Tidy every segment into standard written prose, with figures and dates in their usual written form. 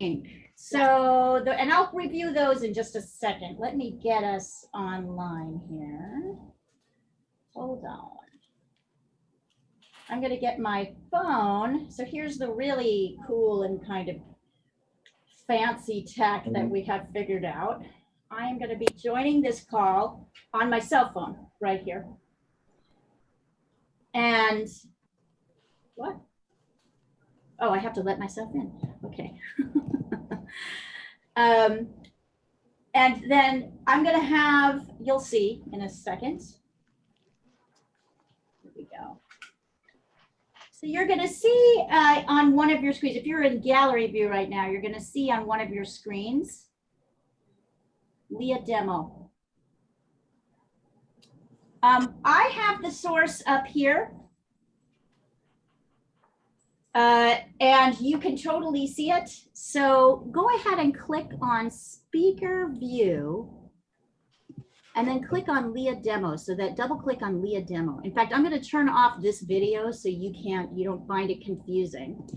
ink. So, and I'll review those in just a second. Let me get us online here. Hold on. I'm going to get my phone. So here's the really cool and kind of fancy tech that we have figured out. I am going to be joining this call on my cell phone right here. And what? Oh, I have to let myself in. Okay. And then I'm going to have, you'll see in a second. Here we go. So you're going to see on one of your screens, if you're in gallery view right now, you're going to see on one of your screens, Leah demo. I have the source up here. And you can totally see it. So go ahead and click on speaker view and then click on Leah demo. So that double click on Leah demo. In fact, I'm going to turn off this video so you don't find it confusing.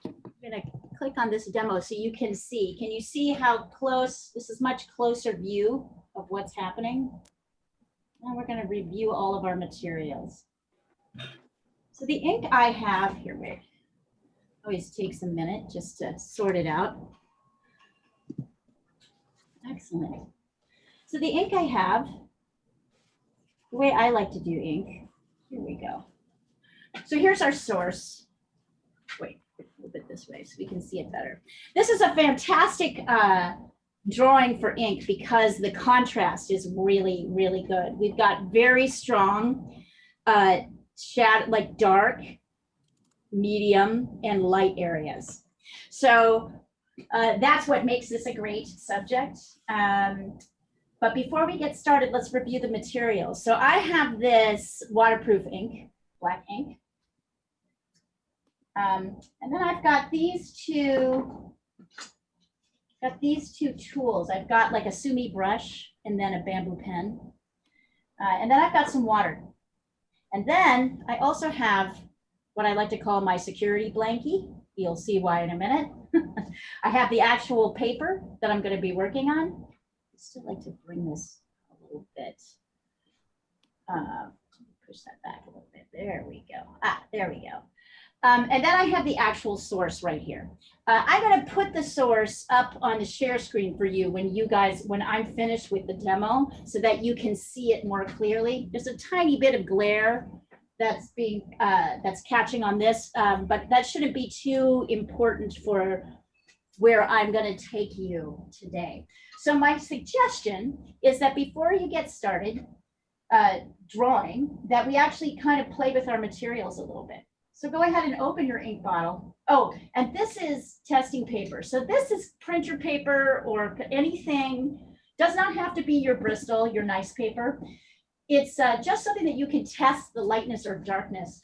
I'm going to click on this demo so you can see. Can you see how close? This is much closer view of what's happening. Now we're going to review all of our materials. So the ink I have here, wait, always takes a minute just to sort it out. Excellent. So the ink I have, the way I like to do ink, here we go. So here's our source. Wait, a little bit this way so we can see it better. This is a fantastic drawing for ink because the contrast is really, really good. We've got very strong shadow, like dark, medium, and light areas. So that's what makes this a great subject. But before we get started, let's review the materials. So I have this waterproof ink, black ink. And then I've got these two tools. I've got like a sumi brush and then a bamboo pen. And then I've got some water. And then I also have what I like to call my security blankie. You'll see why in a minute. I have the actual paper that I'm going to be working on. I still like to bring this a little bit. Push that back a little bit. There we go. There we go. And then I have the actual source right here. I'm going to put the source up on the share screen for you when I'm finished with the demo so that you can see it more clearly. There's a tiny bit of glare that's catching on this, but that shouldn't be too important for where I'm going to take you today. So my suggestion is that before you get started drawing, that we actually kind of play with our materials a little bit. So go ahead and open your ink bottle. Oh, and this is testing paper. So this is printer paper or anything. Does not have to be your Bristol, your nice paper. It's just something that you can test the lightness or darkness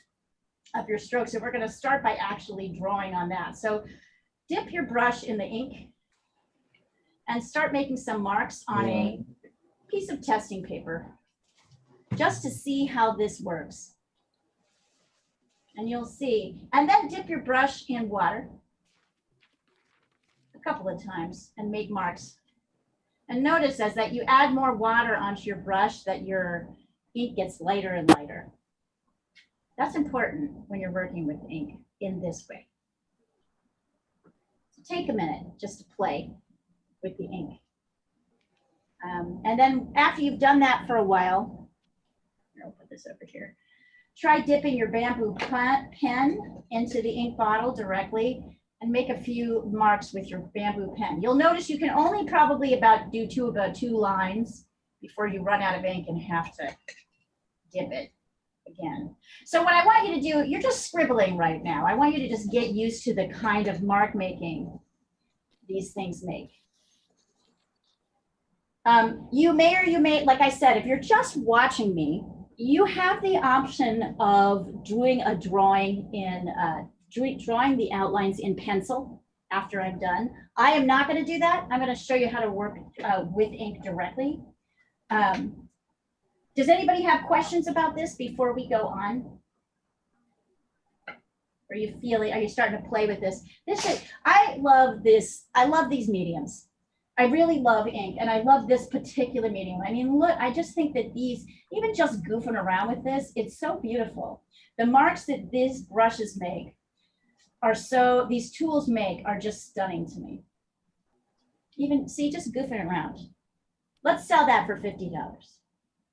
of your strokes. So we're going to start by actually drawing on that. So dip your brush in the ink and start making some marks on a piece of testing paper just to see how this works. And you'll see, and then dip your brush in water a couple of times and make marks. And notice as that you add more water onto your brush that your ink gets lighter and lighter. That's important when you're working with ink in this way. So take a minute just to play with the ink. And then after you've done that for a while, I'll put this over here. Try dipping your bamboo pen into the ink bottle directly and make a few marks with your bamboo pen. You'll notice you can only probably do about two lines before you run out of ink and have to dip it again. So what I want you to do, you're just scribbling right now. I want you to just get used to the kind of mark making these things make. You may or you may, like I said, if you're just watching me, you have the option of doing a drawing in, drawing the outlines in pencil after I'm done. I am not going to do that. I'm going to show you how to work with ink directly. Does anybody have questions about this before we go on? Are you feeling, are you starting to play with this? I love this. I love these mediums. I really love ink, and I love this particular medium. I mean, look, I just think that these, even just goofing around with this, it's so beautiful. The marks that these brushes make are so, these tools make are just stunning to me. Even, see, just goofing around. Let's sell that for $50.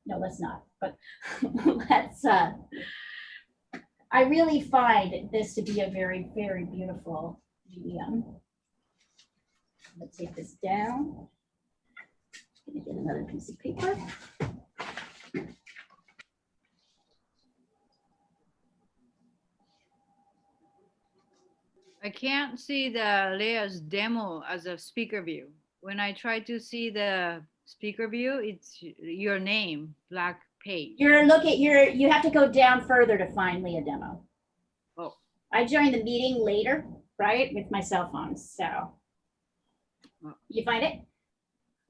No, let's not, but let's, I really find this to be a very, very beautiful medium. Let's take this down. I'm gonna get another piece of paper. I can't see the Leia's demo as a speaker view. When I try to see the speaker view, it's your name, black page. You have to go down further to find Leah demo. Oh. I joined the meeting later, right, with my cell phone, so. You find it?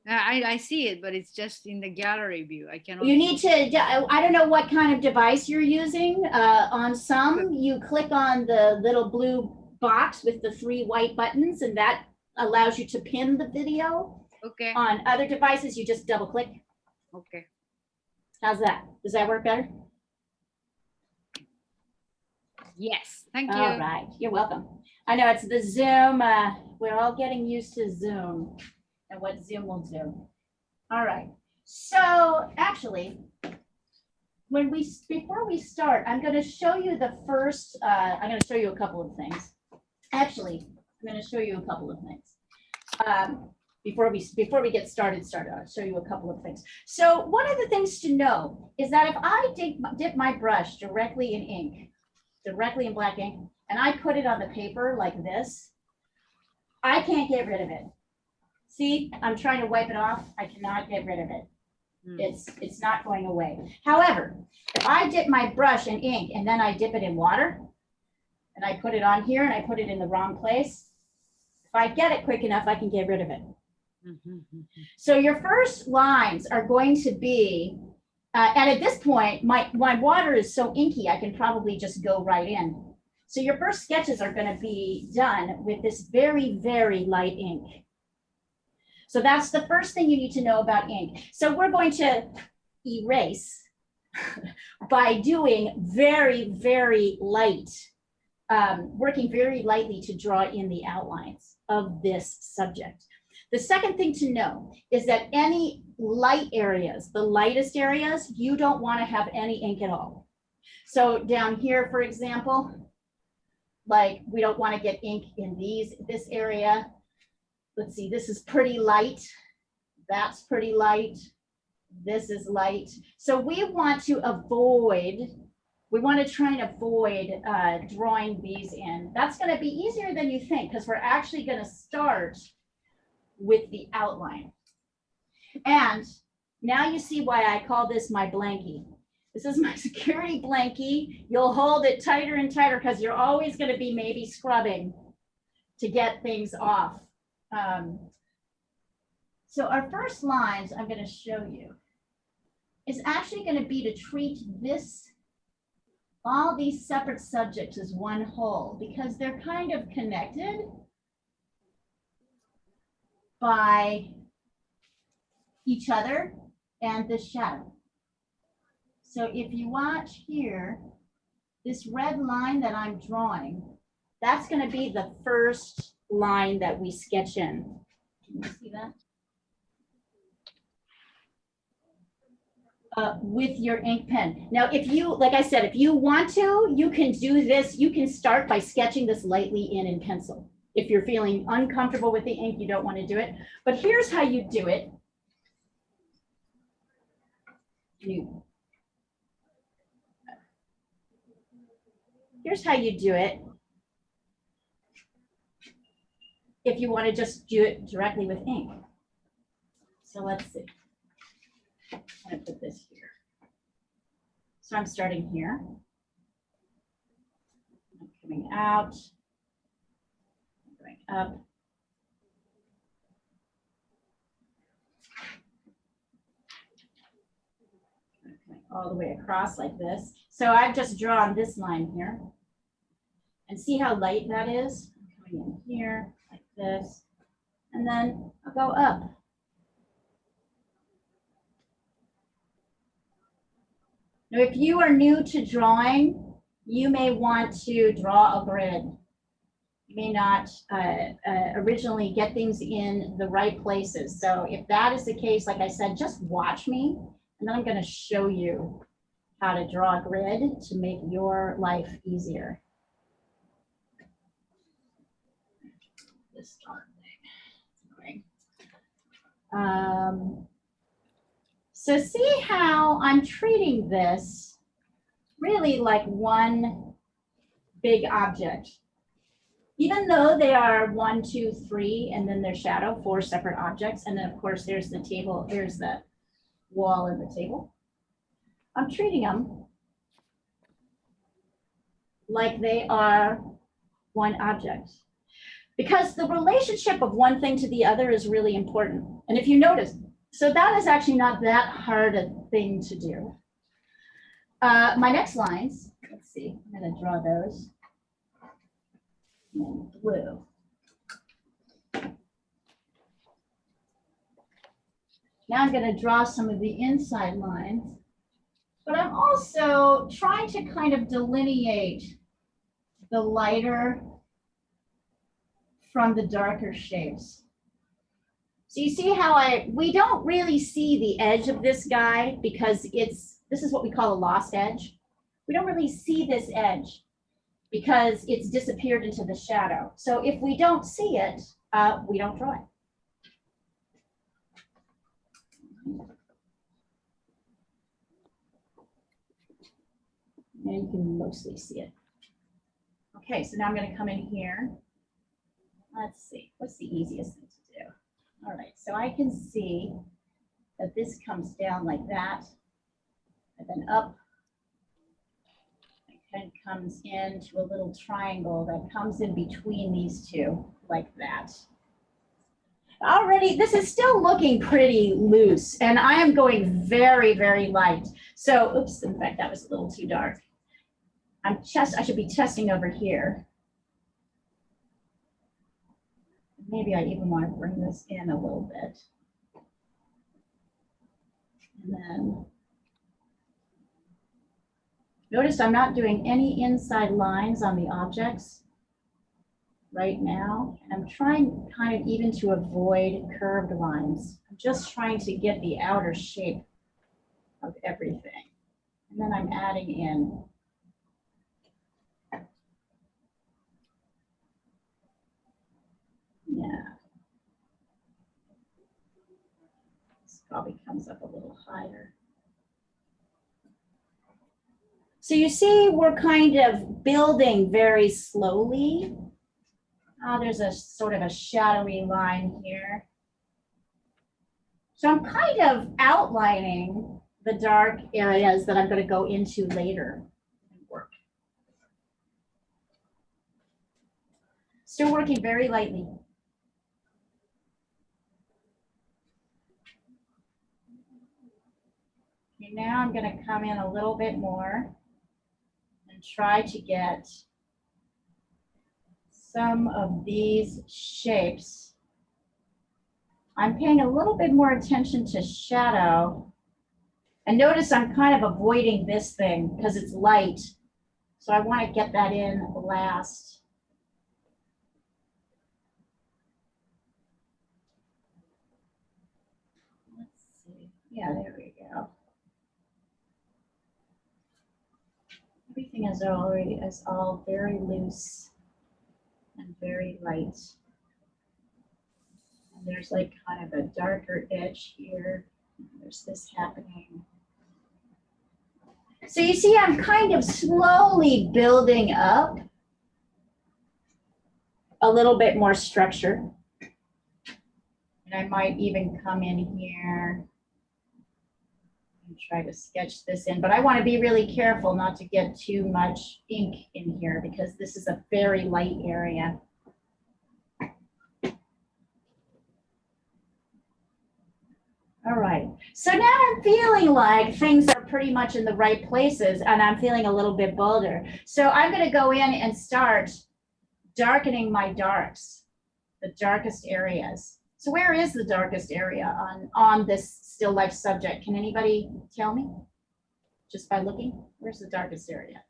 I see it, but it's just in the gallery view. I cannot. You need to, I don't know what kind of device you're using. On some, you click on the little blue box with the 3 white buttons, and that allows you to pin the video. Okay. On other devices, you just double click. Okay. How's that? Does that work better? Yes, thank you. All right, you're welcome. I know it's the Zoom. We're all getting used to Zoom and what Zoom will do. All right, so actually, before we start, I'm going to show you the first, I'm going to show you a couple of things. Actually, I'm going to show you a couple of things. Before we get started, I'll show you a couple of things. So one of the things to know is that if I dip my brush directly in ink, directly in black ink, and I put it on the paper like this, I can't get rid of it. See, I'm trying to wipe it off. I cannot get rid of it. It's not going away. However, if I dip my brush in ink and then I dip it in water, and I put it on here and I put it in the wrong place, if I get it quick enough, I can get rid of it. So your first lines are going to be, and at this point, my water is so inky, I can probably just go right in. So your first sketches are going to be done with this very, very light ink. So that's the first thing you need to know about ink. So we're going to erase by doing very, very light, working very lightly to draw in the outlines of this subject. The second thing to know is that any light areas, the lightest areas, you don't want to have any ink at all. So down here, for example, like we don't want to get ink in this area. Let's see, this is pretty light. That's pretty light. This is light. So we want to try and avoid drawing these in. That's going to be easier than you think because we're actually going to start with the outline. And now you see why I call this my blankie. This is my security blankie. You'll hold it tighter and tighter because you're always going to be maybe scrubbing to get things off. So our first lines I'm going to show you is actually going to be to treat all these separate subjects as one whole because they're kind of connected by each other and the shadow. So if you watch here, this red line that I'm drawing, that's going to be the first line that we sketch in. Can you see that? With your ink pen. Now, if you, like I said, if you want to, you can do this. You can start by sketching this lightly in pencil. If you're feeling uncomfortable with the ink, you don't want to do it. But here's how you do it. Here's how you do it. If you want to just do it directly with ink. So let's see. I'm going to put this here. So I'm starting here. I'm coming out. I'm going up. All the way across like this. So I've just drawn this line here. And see how light that is? I'm coming in here like this, and then I'll go up. Now, if you are new to drawing, you may want to draw a grid. You may not originally get things in the right places. So if that is the case, like I said, just watch me, and then I'm going to show you how to draw a grid to make your life easier. This darn thing. So see how I'm treating this really like one big object. Even though they are 1, 2, 3, and then their shadow, 4 separate objects. And then of course there's the table, there's the wall and the table. I'm treating them like they are one object. Because the relationship of one thing to the other is really important. And if you notice, so that is actually not that hard a thing to do. My next lines, let's see, I'm going to draw those in blue. Now I'm going to draw some of the inside lines, but I'm also trying to kind of delineate the lighter from the darker shapes. So you see how we don't really see the edge of this guy because this is what we call a lost edge. We don't really see this edge because it's disappeared into the shadow. So if we don't see it, we don't draw it. And you can mostly see it. Okay, so now I'm going to come in here. Let's see, what's the easiest thing to do? All right, so I can see that this comes down like that, and then up, and comes into a little triangle that comes in between these two, like that. Already, this is still looking pretty loose, and I am going very, very light. So, oops, in fact, that was a little too dark. I should be testing over here. Maybe I even want to bring this in a little bit. And then notice I'm not doing any inside lines on the objects right now. And I'm trying kind of even to avoid curved lines. I'm just trying to get the outer shape of everything. And then I'm adding in probably comes up a little higher. So you see we're kind of building very slowly. There's a sort of a shadowy line here. So I'm kind of outlining the dark areas that I'm going to go into later and work. Still working very lightly. Okay, now I'm going to come in a little bit more and try to get some of these shapes. I'm paying a little bit more attention to shadow. And notice I'm kind of avoiding this thing because it's light. So I want to get that in last. Let's see. Yeah, there we go. Everything is all very loose and very light. And there's like kind of a darker edge here. There's this happening. So you see, I'm kind of slowly building up a little bit more structure. And I might even come in here and try to sketch this in, but I want to be really careful not to get too much ink in here because this is a very light area. All right, So now I'm feeling like things are pretty much in the right places and I'm feeling a little bit bolder. So I'm going to go in and start darkening my darks, the darkest areas. So where is the darkest area on this still life subject? Can anybody tell me? Just by looking, where's the darkest area?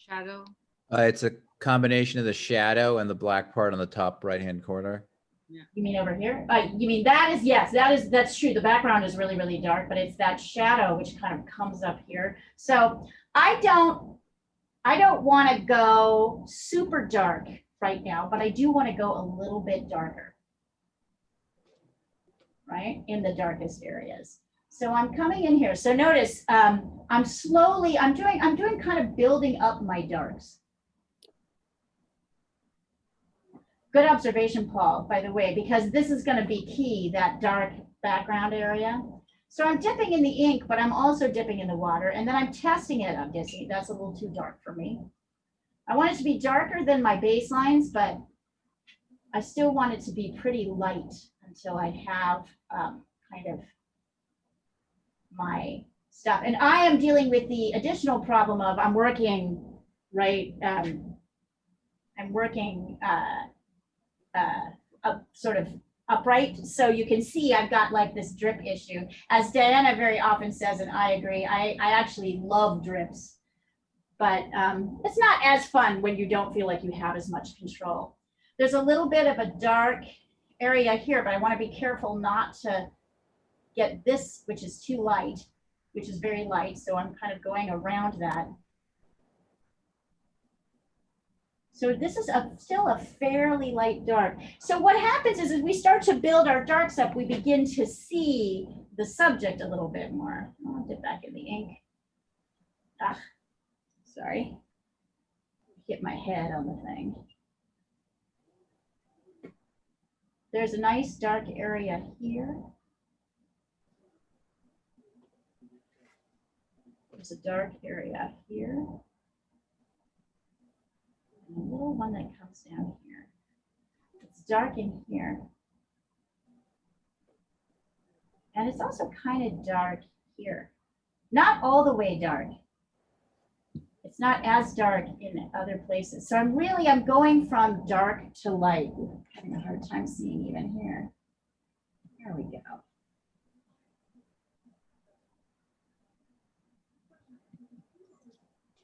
Shadow. It's a combination of the shadow and the black part on the top right-hand corner. You mean over here? You mean that is, yes, that's true. The background is really, really dark, but it's that shadow which kind of comes up here. So I don't want to go super dark right now, but I do want to go a little bit darker, right? In the darkest areas. So I'm coming in here. So notice I'm doing kind of building up my darks. Good observation, Paul, by the way, because this is going to be key, that dark background area. So I'm dipping in the ink, but I'm also dipping in the water, and then I'm testing it. I'm guessing that's a little too dark for me. I want it to be darker than my baselines, but I still want it to be pretty light until I have kind of my stuff. And I am dealing with the additional problem of I'm working, right, I'm working up sort of upright. So you can see I've got like this drip issue. As Diana very often says, and I agree, I actually love drips, but it's not as fun when you don't feel like you have as much control. There's a little bit of a dark area here, but I want to be careful not to get this, which is too light, which is very light. So I'm kind of going around that. So this is still a fairly light dark. So what happens is as we start to build our darks up, we begin to see the subject a little bit more. I'll dip back in the ink. Ah, sorry. Hit my head on the thing. There's a nice dark area here. There's a dark area here. And a little one that comes down here. It's dark in here. And it's also kind of dark here. Not all the way dark. It's not as dark in other places. So I'm going from dark to light. I'm having a hard time seeing even here. There we go.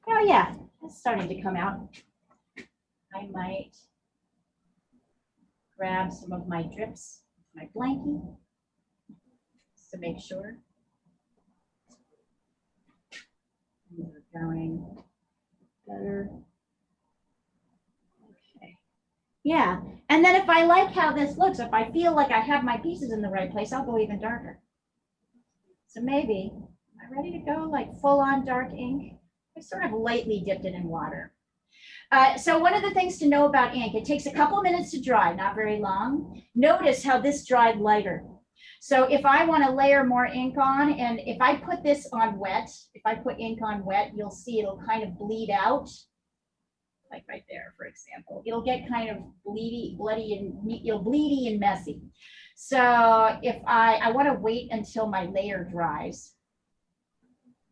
Oh yeah, it's starting to come out. I might grab some of my drips, my blankie, just to make sure. We're going better. Okay. Yeah, and then if I like how this looks, if I feel like I have my pieces in the right place, I'll go even darker. So maybe, am I ready to go like full on dark ink? I sort of lightly dipped it in water. So one of the things to know about ink, it takes a couple minutes to dry, not very long. Notice how this dried lighter. So if I want to layer more ink on, and if I put this on wet, if I put ink on wet, you'll see it'll kind of bleed out. Like right there, for example. It'll get kind of bleedy and messy. So if I want to wait until my layer dries,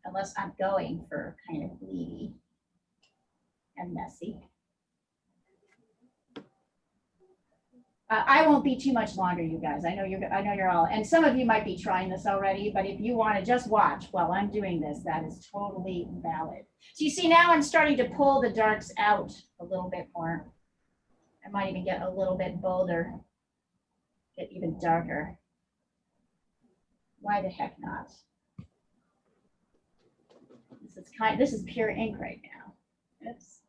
unless I'm going for kind of bleedy and messy. I won't be too much longer, you guys. I know you're all, and some of you might be trying this already, but if you want to just watch while I'm doing this, that is totally valid. So you see now I'm starting to pull the darks out a little bit more. I might even get a little bit bolder, get even darker. Why the heck not? This is pure ink right now. Oops.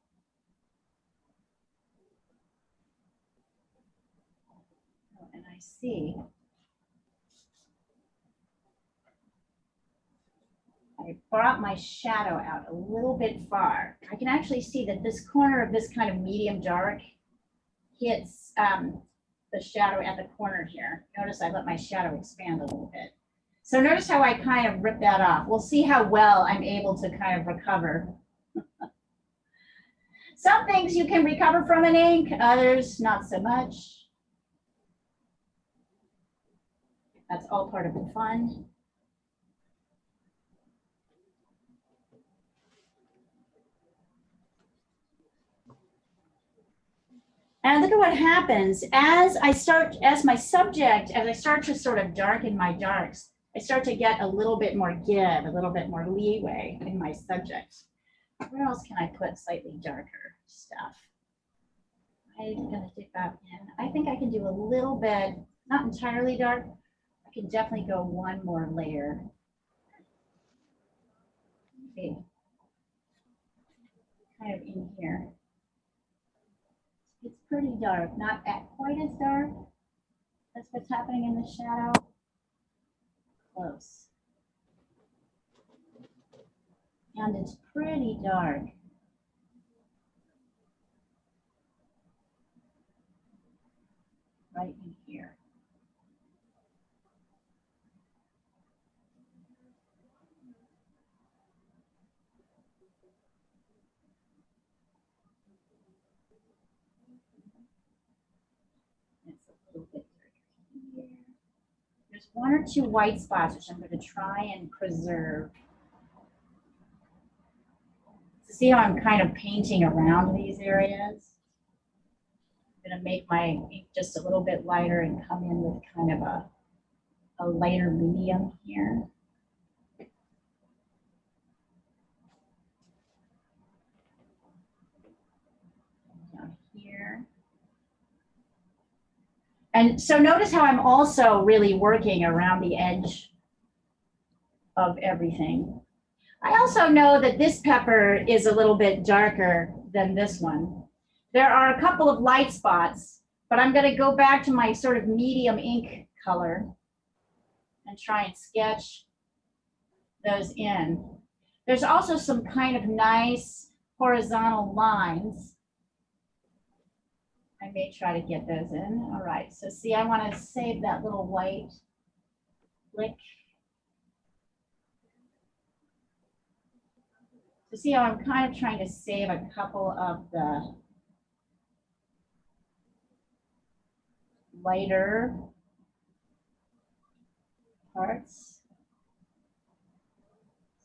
Oh, and I see. I brought my shadow out a little bit far. I can actually see that this corner of this kind of medium dark hits the shadow at the corner here. Notice I let my shadow expand a little bit. So notice how I kind of rip that off. We'll see how well I'm able to kind of recover. Some things you can recover from an ink, others not so much. That's all part of the fun. And look at what happens as my subject, as I start to sort of darken my darks, I start to get a little bit more give, a little bit more leeway in my subject. Where else can I put slightly darker stuff? I'm gonna dip out in. I think I can do a little bit, not entirely dark. I can definitely go one more layer. Okay. Kind of in here. It's pretty dark, not quite as dark. That's what's happening in the shadow. Close. And it's pretty dark. Right in here. It's a little bit darker here. There's one or two white spots, which I'm going to try and preserve. See how I'm kind of painting around these areas? I'm going to make my ink just a little bit lighter and come in with kind of a lighter medium here. Down here. And so notice how I'm also really working around the edge of everything. I also know that this pepper is a little bit darker than this one. There are a couple of light spots, but I'm going to go back to my sort of medium ink color and try and sketch those in. There's also some kind of nice horizontal lines. I may try to get those in. All right, so see, I want to save that little white flick. So see how I'm kind of trying to save a couple of the lighter parts.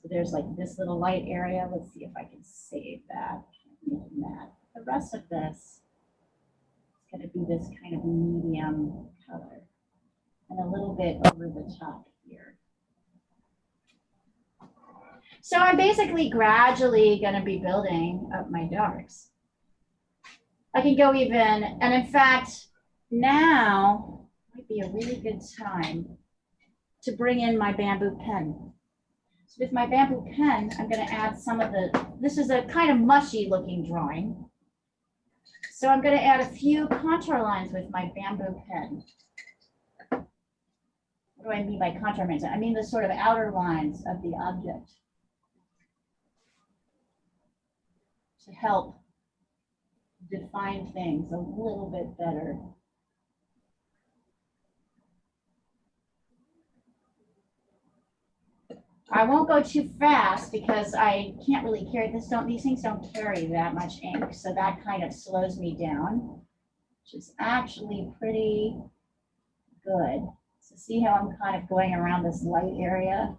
So there's like this little light area. Let's see if I can save that. The rest of this is going to be this kind of medium color and a little bit over the top here. So I'm basically gradually going to be building up my darks. I can go even, and in fact, now might be a really good time to bring in my bamboo pen. So with my bamboo pen, I'm going to add some of this is a kind of mushy looking drawing. So I'm going to add a few contour lines with my bamboo pen. What do I mean by contour lines? I mean the sort of outer lines of the object to help define things a little bit better. I won't go too fast because I can't really carry this. These things don't carry that much ink, so that kind of slows me down, which is actually pretty good. So see how I'm kind of going around this light area?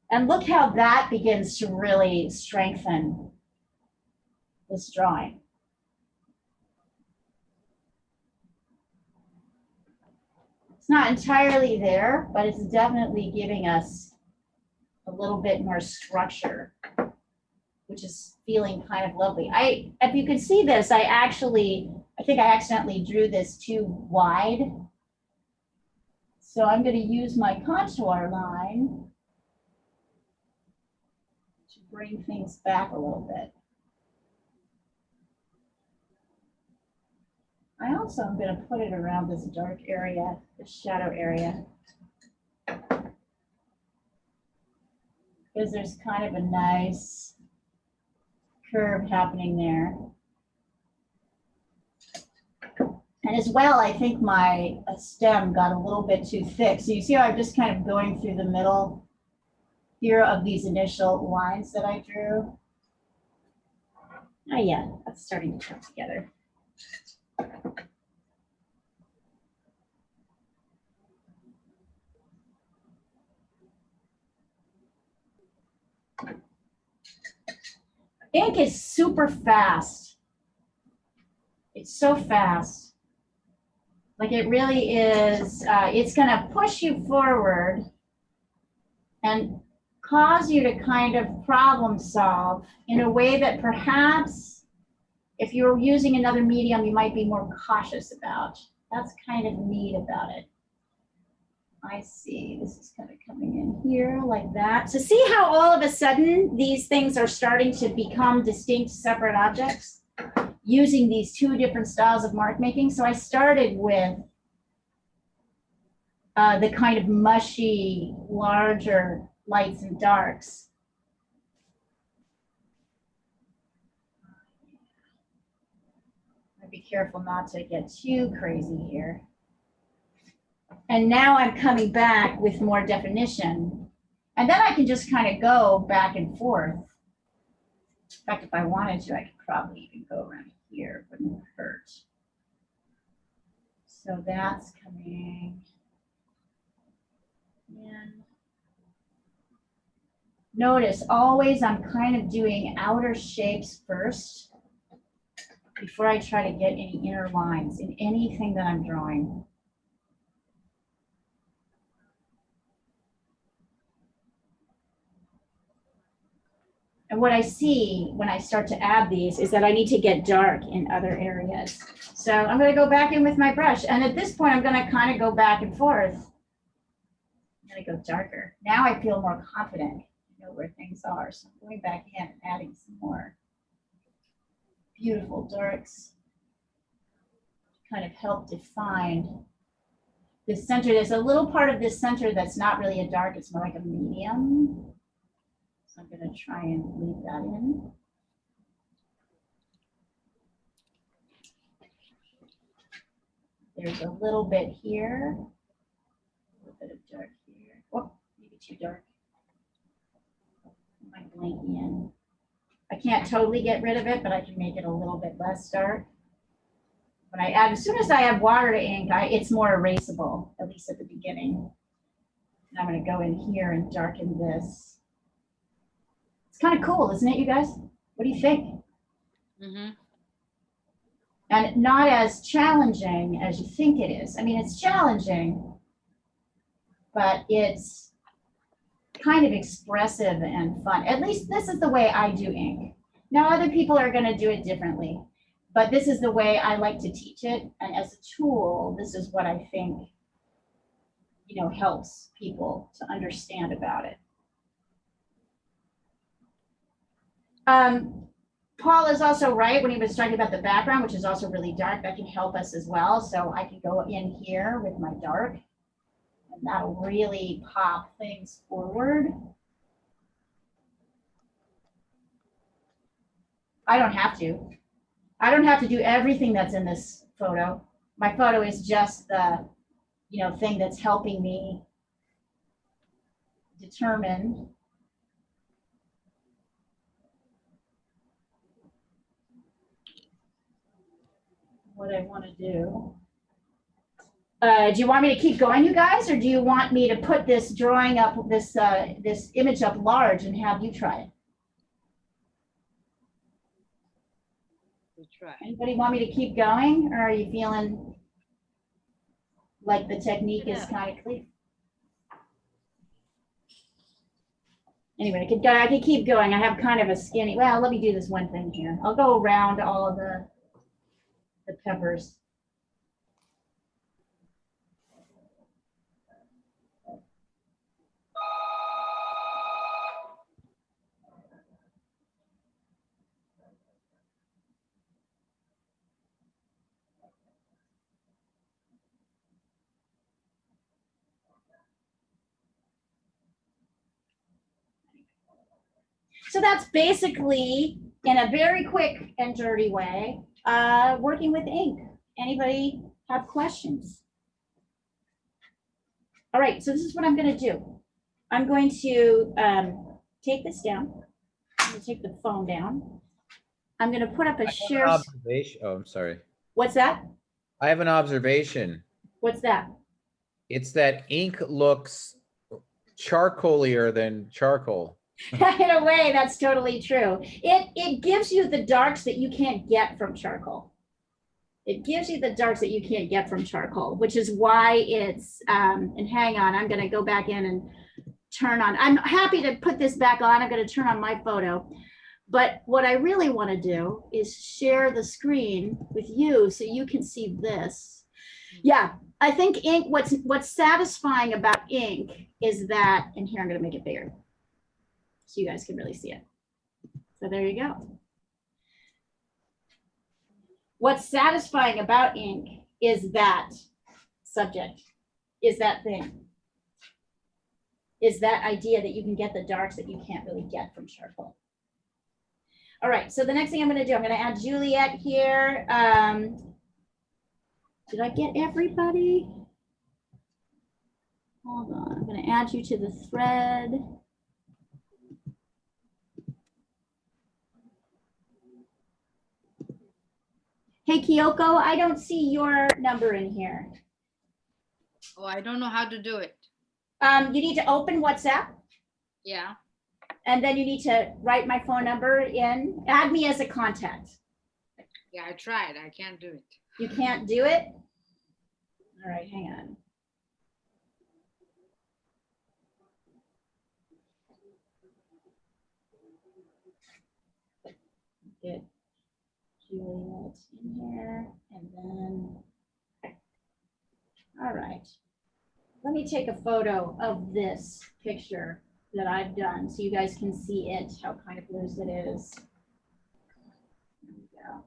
And look how that begins to really strengthen this drawing. It's not entirely there, but it's definitely giving us a little bit more structure, which is feeling kind of lovely. If you can see this, I think I accidentally drew this too wide. So I'm going to use my contour line to bring things back a little bit. I also am going to put it around this dark area, this shadow area, because there's kind of a nice curve happening there. And as well, I think my stem got a little bit too thick. So you see how I'm just kind of going through the middle here of these initial lines that I drew. Oh yeah, that's starting to come together. Ink is super fast. It's so fast. Like it really is, it's gonna push you forward and cause you to kind of problem solve in a way that perhaps if you were using another medium, you might be more cautious about. That's kind of neat about it. I see, this is kind of coming in here like that. So see how all of a sudden these things are starting to become distinct separate objects using these two different styles of mark making. So I started with the kind of mushy, larger lights and darks. I'd be careful not to get too crazy here. And now I'm coming back with more definition. And then I can just kind of go back and forth. In fact, if I wanted to, I could probably even go around here, it wouldn't hurt. So that's coming in. Notice always I'm kind of doing outer shapes first before I try to get any inner lines in anything that I'm drawing. And what I see when I start to add these is that I need to get dark in other areas. So I'm going to go back in with my brush. And at this point, I'm going to kind of go back and forth. I'm going to go darker. Now I feel more confident. I know where things are. So I'm going back in and adding some more beautiful darks to kind of help define this center. There's a little part of this center that's not really a dark. It's more like a medium. So I'm going to try and leave that in. There's a little bit here, a little bit of dark here. Oh, maybe too dark. I might blink in. I can't totally get rid of it, but I can make it a little bit less dark. When I add, as soon as I add water to ink, it's more erasable, at least at the beginning. And I'm going to go in here and darken this. It's kind of cool, isn't it, you guys? What do you think? Mm-hmm. And not as challenging as you think it is. I mean, it's challenging, but it's kind of expressive and fun. At least this is the way I do ink. Now, other people are going to do it differently, but this is the way I like to teach it. And as a tool, this is what I think, you know, helps people to understand about it. Paul is also right when he was talking about the background, which is also really dark. That can help us as well. So I can go in here with my dark, and that'll really pop things forward. I don't have to. I don't have to do everything that's in this photo. My photo is just the, you know, thing that's helping me determine what I want to do. Do you want me to keep going, you guys, or do you want me to put this drawing up, this image up large and have you try it? We'll try. Anybody want me to keep going, or are you feeling like the technique is kind of clear? Anyway, I could keep going. I have kind of a skinny, well, let me do this one thing here. I'll go around all of the peppers. So that's basically, in a very quick and dirty way, working with ink. Anybody have questions? All right, so this is what I'm going to do. I'm going to take this down. I'm going to take the phone down. I'm going to put up a share. Observation. Oh, I'm sorry. What's that? I have an observation. What's that? It's that ink looks charcoalier than charcoal. In a way, that's totally true. It gives you the darks that you can't get from charcoal. It gives you the darks that you can't get from charcoal, which is why it's, and hang on, I'm gonna go back in and turn on, I'm happy to put this back on. I'm gonna turn on my photo. But what I really wanna do is share the screen with you so you can see this. Yeah, I think ink, what's satisfying about ink is that, and here I'm gonna make it bigger so you guys can really see it. So there you go. What's satisfying about ink is that subject, is that thing, is that idea that you can get the darks that you can't really get from charcoal. All right, so the next thing I'm gonna do, I'm gonna add Juliet here. Did I get everybody? Hold on, I'm gonna add you to the thread. Hey, Kyoko, I don't see your number in here. Oh, I don't know how to do it. You need to open WhatsApp. Yeah. And then you need to write my phone number in, add me as a contact. Yeah, I tried. I can't do it. You can't do it? All right, hang on. Good. Juliet in here, and then, all right. Let me take a photo of this picture that I've done so you guys can see it, how kind of loose it is. There we go.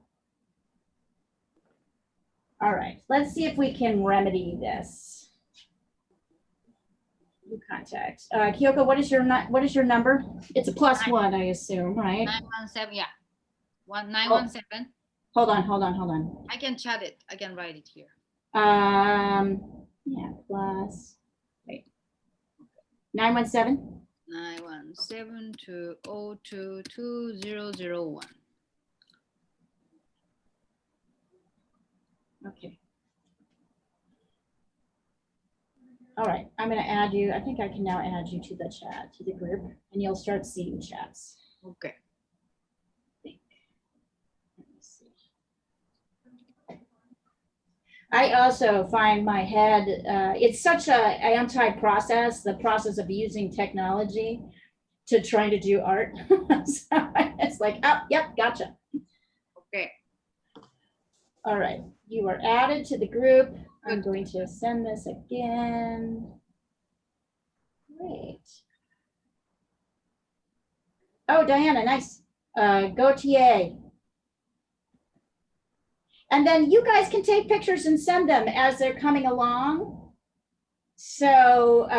All right, let's see if we can remedy this. New contact. Kyoko, what is your number? It's a +1, I assume, right? 917, yeah. 917. Hold on. I can chat it. I can write it here. Yeah, plus, wait. 917? 917-202-2001. Okay. All right, I'm gonna add you. I think I can now add you to the chat, to the group, and you'll start seeing chats. Okay. I also find my head, it's such a anti-process, the process of using technology to trying to do art. So it's like, oh, yep, gotcha. Okay. All right, you are added to the group. I'm going to send this again. Great. Oh, Diana, nice. Gautier. And then you guys can take pictures and send them as they're coming along. So,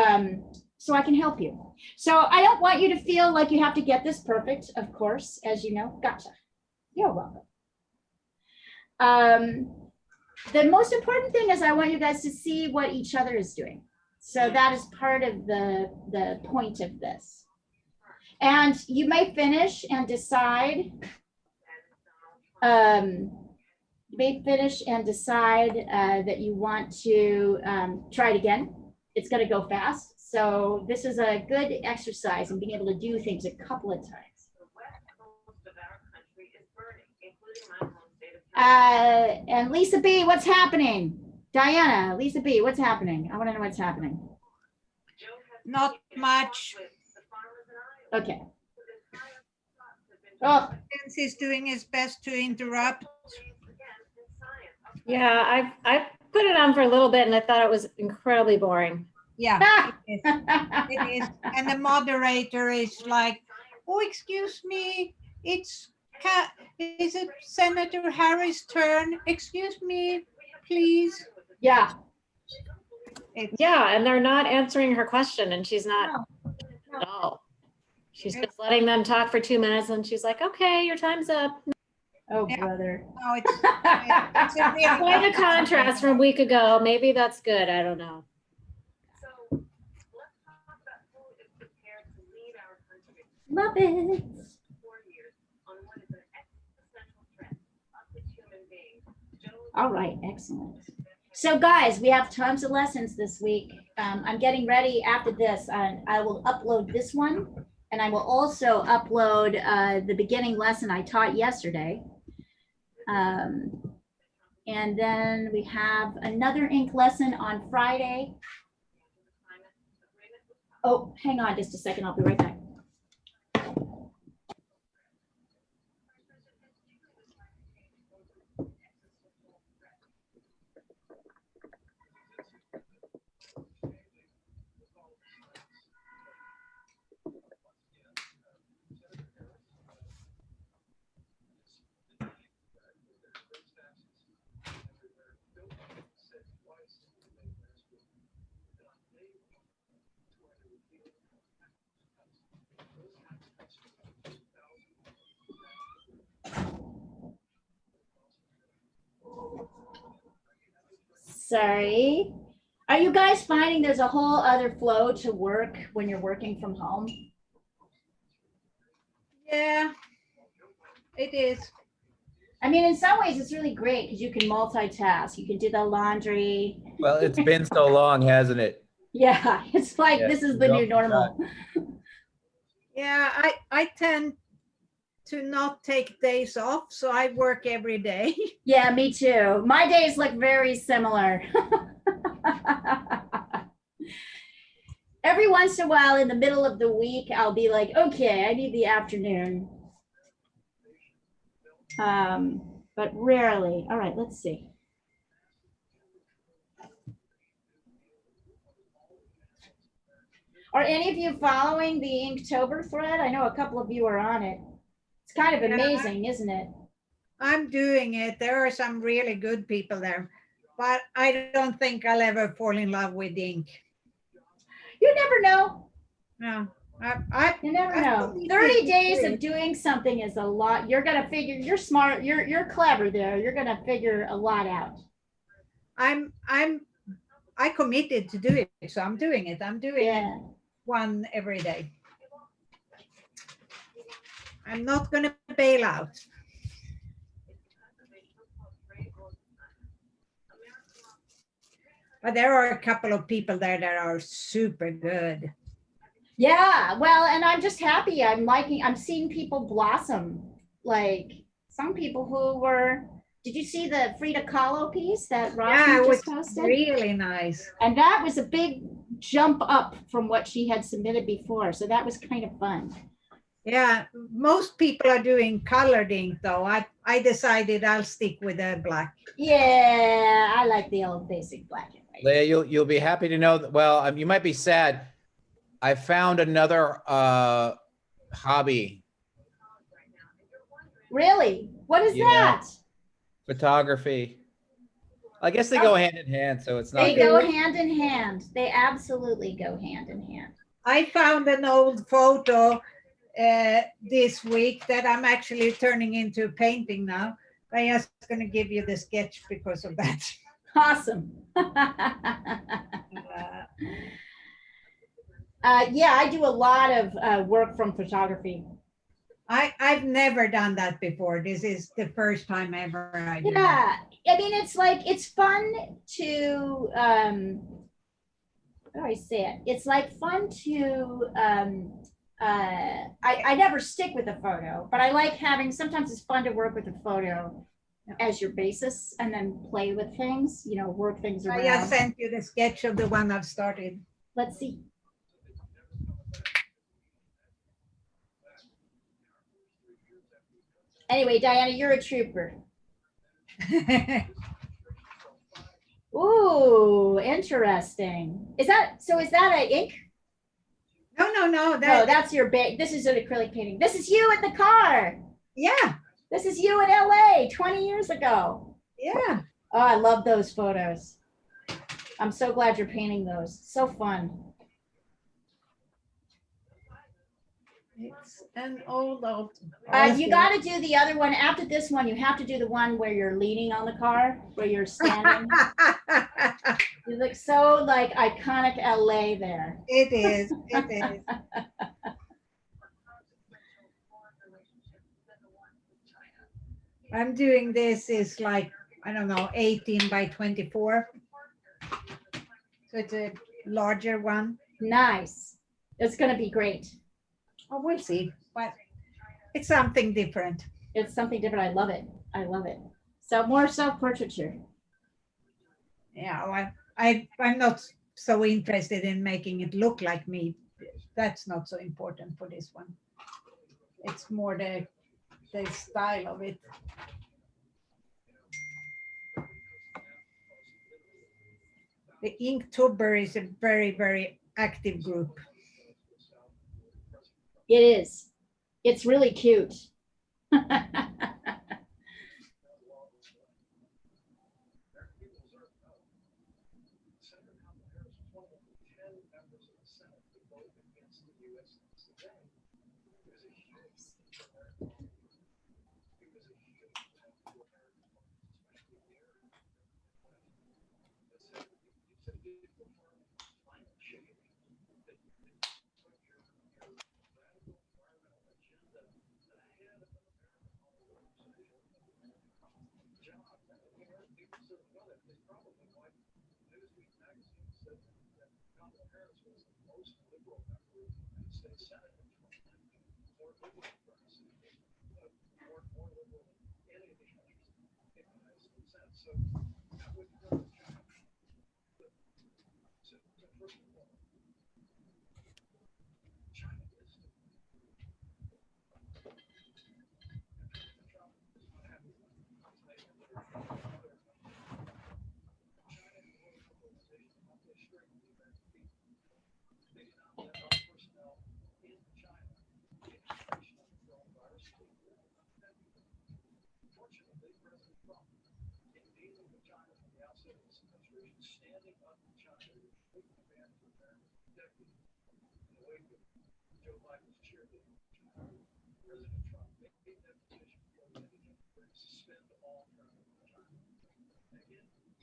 so I can help you. So I don't want you to feel like you have to get this perfect, of course, as you know. Gotcha. You're welcome. The most important thing is I want you guys to see what each other is doing. So that is part of the point of this. And you may finish and decide, that you want to try it again. It's going to go fast. So this is a good exercise in being able to do things a couple of times. And Lisa B, what's happening? Diana, Lisa B, what's happening? I want to know what's happening. Not much. Okay. Oh, Vince is doing his best to interrupt. Yeah, I put it on for a little bit and I thought it was incredibly boring. Yeah, it is. It is. And the moderator is like, oh, excuse me, is it Senator Harris' turn? Excuse me, please. yeah. Yeah, and they're not answering her question and she's not at all. She's just letting them talk for 2 minutes and she's like, okay, your time's up. Oh, Yeah. brother. No, it's a real Quite a contrast from a week ago. Maybe that's good. I don't know. Love it. All right, excellent. So guys, we have tons of lessons this week. I'm getting ready after this, and I will upload this one And I will also upload the beginning lesson I taught yesterday. And then we have another ink lesson on Friday. Oh, hang on just a second. I'll be right back. Sorry. Are you guys finding there's a whole other flow to work when you're working from home? Yeah, it is. I mean, in some ways it's really great because you can multitask. You can do the laundry. Well, it's been so long, hasn't it? Yeah, it's like Yeah, this is you the don't new normal. Yeah, I tend to not take days off, so I work every day. Yeah, me too. My days look very similar. Every once in a while in the middle of the week, I'll be like, okay, I need the afternoon. But rarely. All right, let's see. Are any of you following the Inktober thread? I know a couple of you are on it. It's kind of amazing, isn't it? I'm doing it. There are some really good people there, but I don't think I'll ever fall in love with ink. You never know. No, You never know. 30 days of doing something is a lot. You're gonna figure. You're smart. You're clever there. You're gonna figure a lot out. I committed to do it, so I'm doing it. I'm doing Yeah. it one every day. I'm not going to bail out. But there are a couple of people there that are super good. Yeah. Well, and I'm just happy. I'm seeing people blossom. Like some people who were. Did you see the Frida Kahlo piece that Roshni just posted? Really nice. And that was a big jump up from what she had submitted before. So that was kind of fun. Yeah, most people are doing colored ink though. I decided I'll stick with the black. Yeah, I like the old basic black and white. Leah, you'll be happy to know that, well, you might be sad. I found another hobby. Really? What is that? Photography. I guess they go hand in hand, so it's not. They go hand in hand. They absolutely go hand in hand. I found an old photo this week that I'm actually turning into a painting now. I'm just going to give you the sketch because of that. Awesome. Yeah, I do a lot of work from photography. I've never done that before. This is the first time ever I do. Yeah, I mean, it's like, it's fun to, how do I say it? It's like fun to, I never stick with a photo, but I like having, sometimes it's fun to work with a photo as your basis and then play with things, you know, work things around. I just sent you the sketch of the one I've started. Let's see. Anyway, Diana, you're a trooper. Ooh, interesting. Is that an ink? No. No, that's your big. This is an acrylic painting. This is you in the car. Yeah. This is you in LA 20 years ago. Yeah. Oh, I love those photos. I'm so glad you're painting those. So fun. It's an old. You got to do the other one. After this one, you have to do the one where you're leaning on the car, where you're standing. You look so like iconic LA there. It is. It is. I'm doing this is like, I don't know, 18 by 24. So it's a larger one. Nice. It's going to be great. Oh, we'll see, but it's something different. It's something different. I love it. I love it. So more self-portraiture. Yeah, well, I'm not so interested in making it look like me. That's not so important for this one. It's more the style of it. The Inktober is a very, very active group. It is. It's really cute.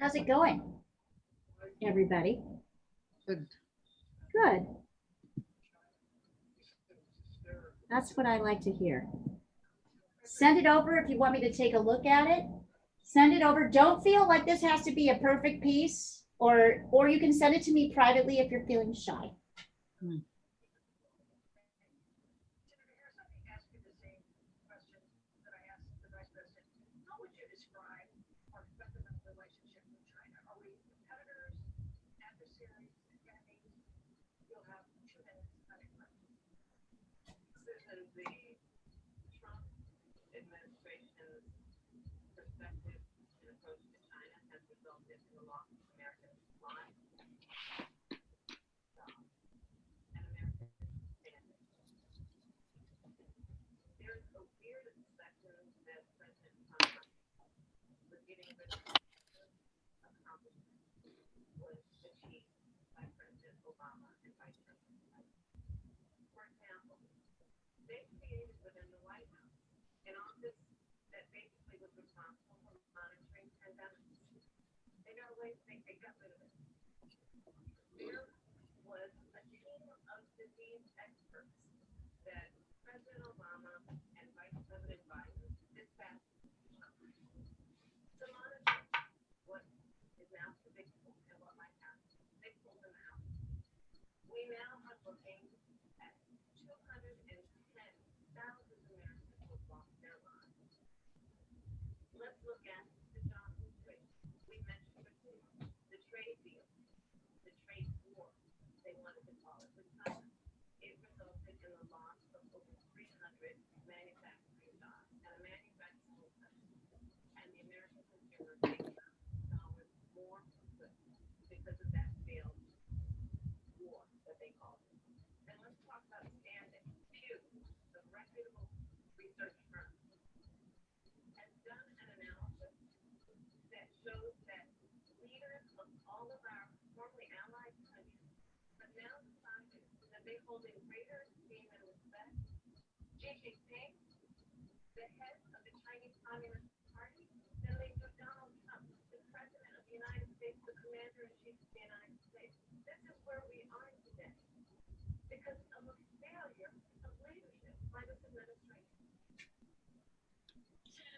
How's it going, everybody? Good. Good. That's what I like to hear. Send it over if you want me to take a look at it. Send it over. Don't feel like this has to be a perfect piece, or you can send it to me privately if you're feeling shy.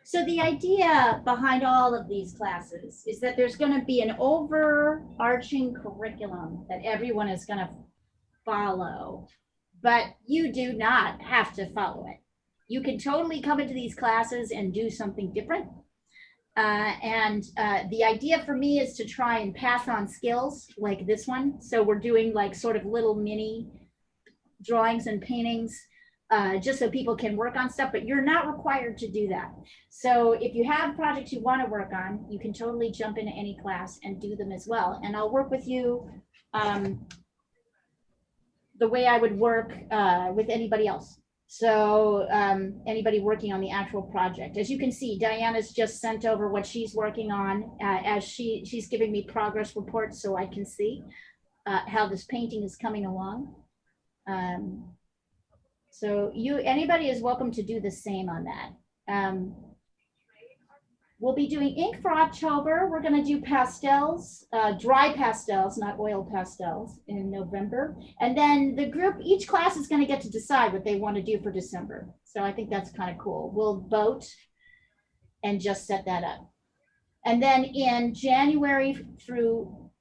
So the idea behind all of these classes is that there's going to be an overarching curriculum that everyone is going to follow. but you do not have to follow it. You can totally come into these classes and do something different. The idea for me is to try and pass on skills like this one. So we're doing like sort of little mini drawings and paintings, just so people can work on stuff, but you're not required to do that. So if you have projects you want to work on, you can totally jump into any class and do them as well. And I'll work with you the way I would work with anybody else. So anybody working on the actual project. As you can see, Diana's just sent over what she's working on as she's giving me progress reports so I can see how this painting is coming along. So anybody is welcome to do the same on that. We'll be doing ink for October. We're going to do pastels, dry pastels, not oil pastels, in November. And then the group, each class is going to get to decide what they want to do for December. So I think that's kind of cool. We'll vote and just set that up. And then in January through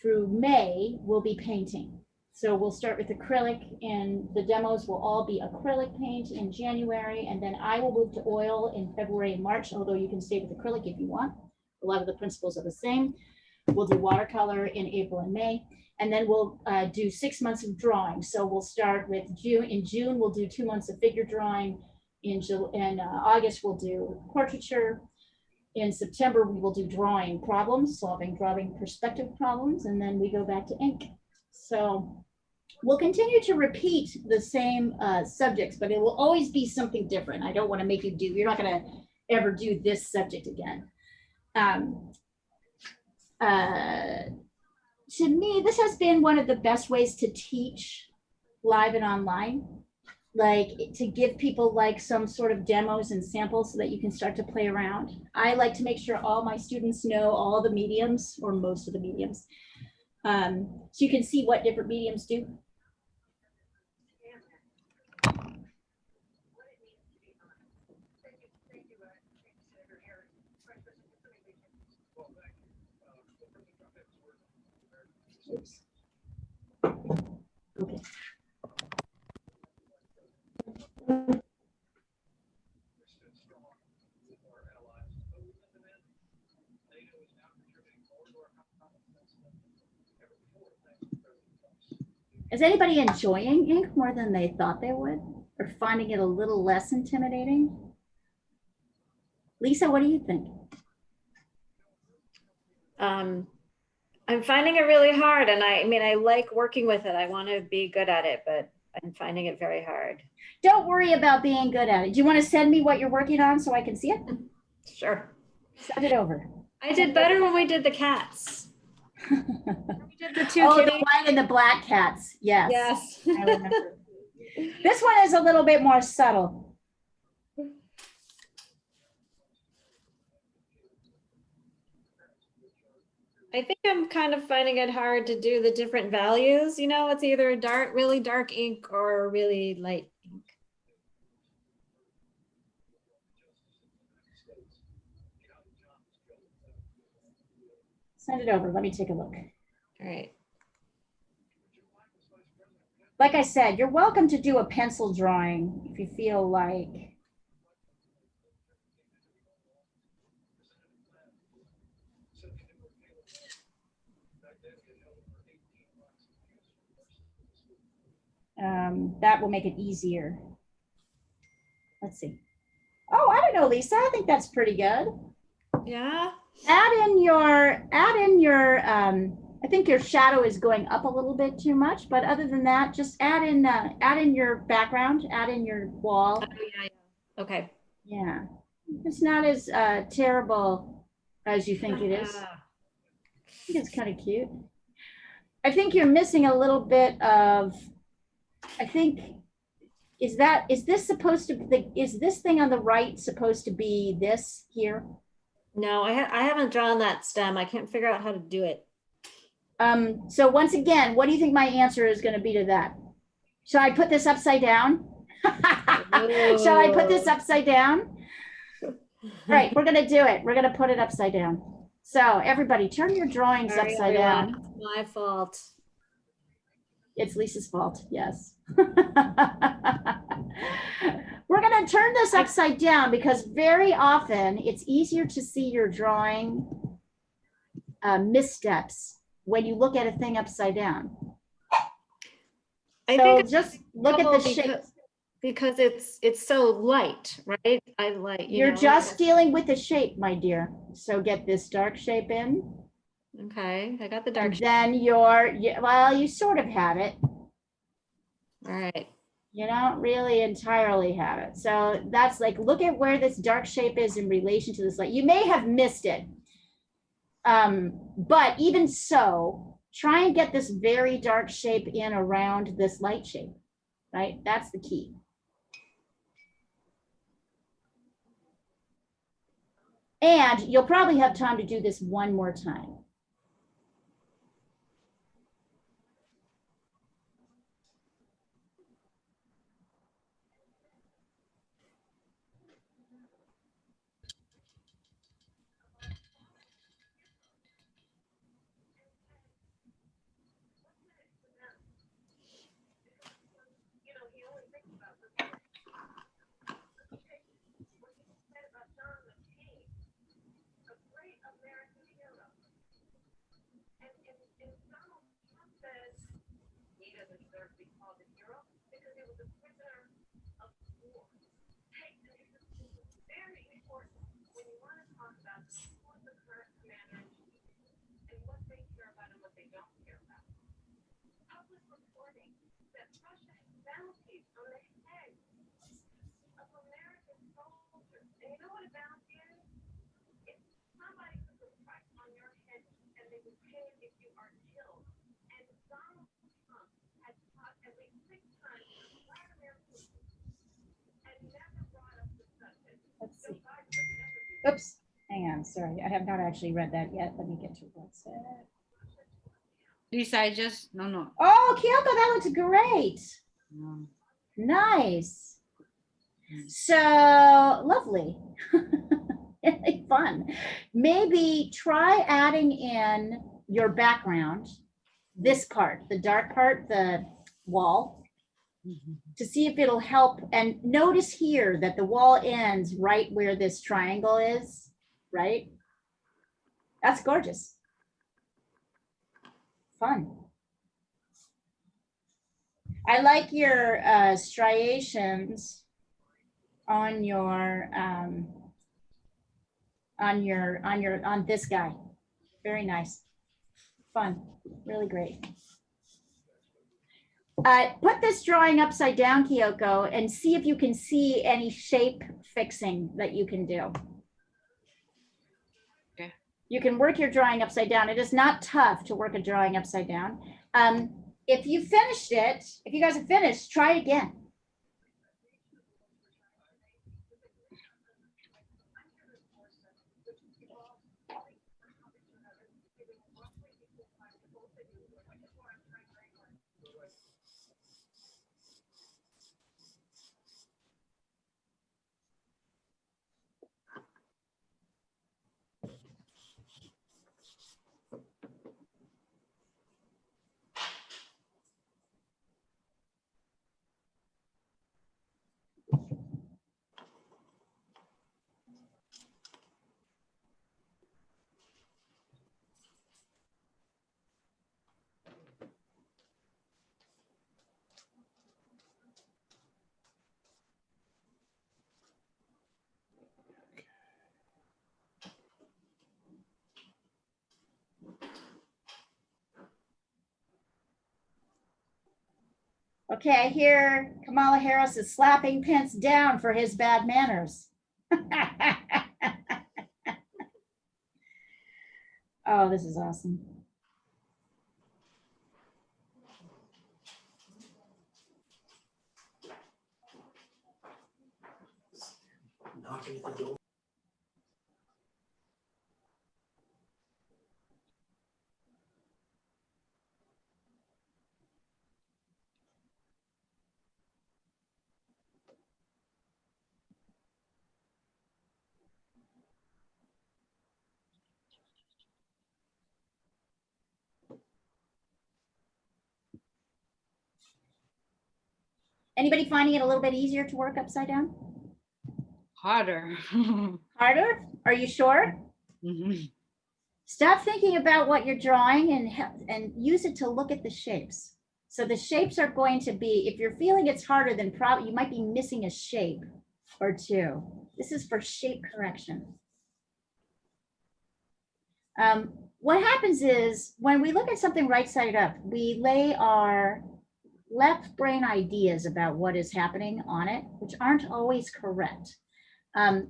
May, we'll be painting. So we'll start with acrylic, and the demos will all be acrylic paint in January, and then I will move to oil in February and March, although you can stay with acrylic if you want. A lot of the principles are the same. We'll do watercolor in April and May, and then we'll do 6 months of drawing. So we'll start with June. In June, we'll do 2 months of figure drawing. In August, we'll do portraiture. In September, we will do drawing problems, solving drawing perspective problems, and then we go back to ink. So we'll continue to repeat the same subjects, but it will always be something different. I don't want to make you do, you're not going to ever do this subject again. To me, this has been one of the best ways to teach live and online, like to give people like some sort of demos and samples so that you can start to play around. I like to make sure all my students know all the mediums, or most of the mediums. So you can see what different mediums do. Oops. Okay. Is anybody enjoying ink more than they thought they would, or finding it a little less intimidating? Lisa, what do you think? I'm finding it really hard, and I mean, I like working with it. I want to be good at it, but I'm finding it very hard. Don't worry about being good at it. Do you want to send me what you're working on so I can see it? Sure. Send it over. I did better when we did the cats. We did the two Oh, the kitty. white and the black cats. Yes. Yes. I remember. This one is a little bit more subtle. I think I'm kind of finding it hard to do the different values. You know, it's either dark, really dark ink or really light ink. Send it over. Let me take a look. All right. Like I said, you're welcome to do a pencil drawing if you feel like. That will make it easier. Let's see. Oh, I don't know, Lisa. I think that's pretty good. Yeah. Add in your, I think your shadow is going up a little bit too much, but other than that, just add in your background, add in your wall. Oh, yeah, yeah. Okay. Yeah, it's not as terrible as you think it is. I think it's kind of cute. I think you're missing a little bit of, I think, is this supposed to be, is this thing on the right supposed to be this here? No, I haven't drawn that stem. I can't figure out how to do it. So once again, what do you think my answer is going to be to that? Shall I put this upside down? Shall I put this upside down? All right, we're going to do it. We're going to put it upside down. So everybody turn your drawings Sorry, upside everyone. down. It's my fault. It's Lisa's fault, yes. We're gonna turn this upside down because very often it's easier to see your drawing missteps when you look at a thing upside down. I So think just look at the shape. because it's so light, right? I like, You're just dealing with the shape, my dear. So get this dark shape in. Okay, I got the dark. And then well, you sort of have it. All right. You don't really entirely have it. So that's like, look at where this dark shape is in relation to this light. You may have missed it. But even so, try and get this very dark shape in around this light shape, right? That's the key. And you'll probably have time to do this one more time. Let's see. Oops, hang on, sorry. I have not actually read that yet. Let me get to what's it. Lisa, I just, no. Oh, Kyoko, that looks great. No. Nice. So lovely. Really fun. Maybe try adding in your background, this part, the dark part, the wall, to see if it'll help. And notice here that the wall ends right where this triangle is, right? That's gorgeous. Fun. I like your striations on your on this guy. Very nice. Fun. Really great. Put this drawing upside down, Kyoko, and see if you can see any shape fixing that you can do. Okay. You can work your drawing upside down. It is not tough to work a drawing upside down. If you finished it, if you guys have finished, try it again. Okay, I hear Kamala Harris is slapping Pence down for his bad manners. Oh, this is awesome. Knocking at the door. Anybody finding it a little bit easier to work upside down? Harder. Harder? Are you sure? Mhm. Stop thinking about what you're drawing and use it to look at the shapes. So the shapes are going to be, if you're feeling it's harder, then probably you might be missing a shape or two. This is for shape correction. What happens is when we look at something right side up, we lay our left brain ideas about what is happening on it, which aren't always correct.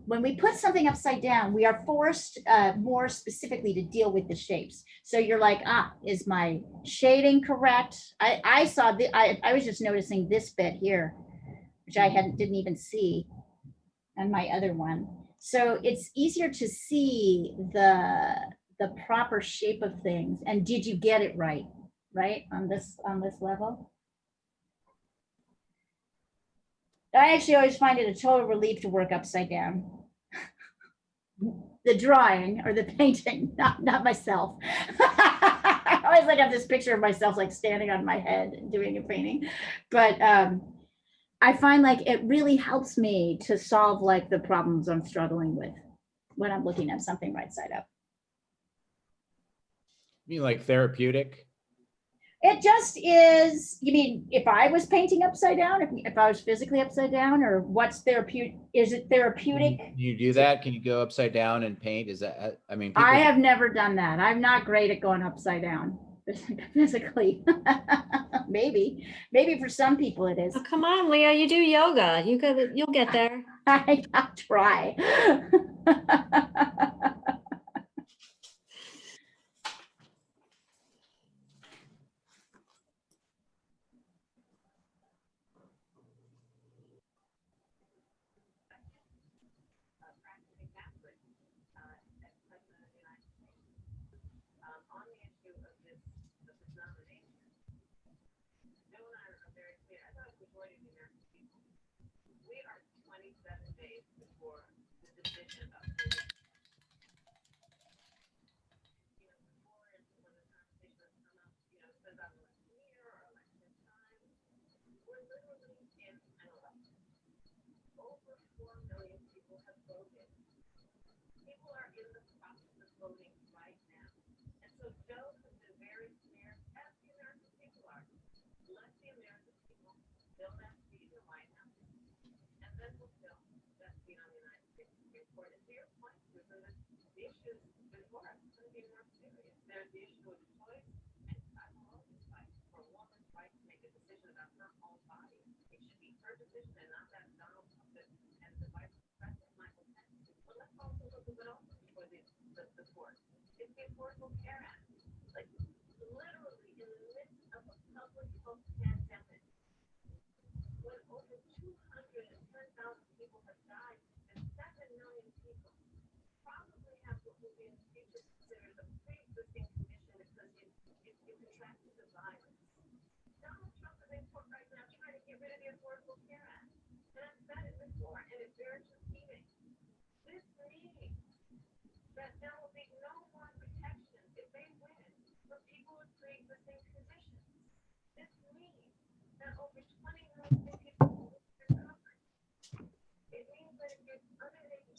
When we put something upside down, we are forced more specifically to deal with the shapes. So you're like, is my shading correct? I saw I was just noticing this bit here, which I didn't even see on my other one. So it's easier to see the proper shape of things. And did you get it right on this level? I actually always find it a total relief to work upside down. The drawing or the painting, not myself. I always like have this picture of myself like standing on my head doing a painting. But I find like it really helps me to solve like the problems I'm struggling with when I'm looking at something right side up. You mean like therapeutic? It just is, you mean, if I was painting upside down, if I was physically upside down, or what's therapeutic? Is it therapeutic? You do that? Can you go upside down and paint? Is that, I mean, I people, have never done that. I'm not great at going upside down physically. Maybe for some people it is. Oh, come on, Leah, you do yoga. You'll get there. I'll try.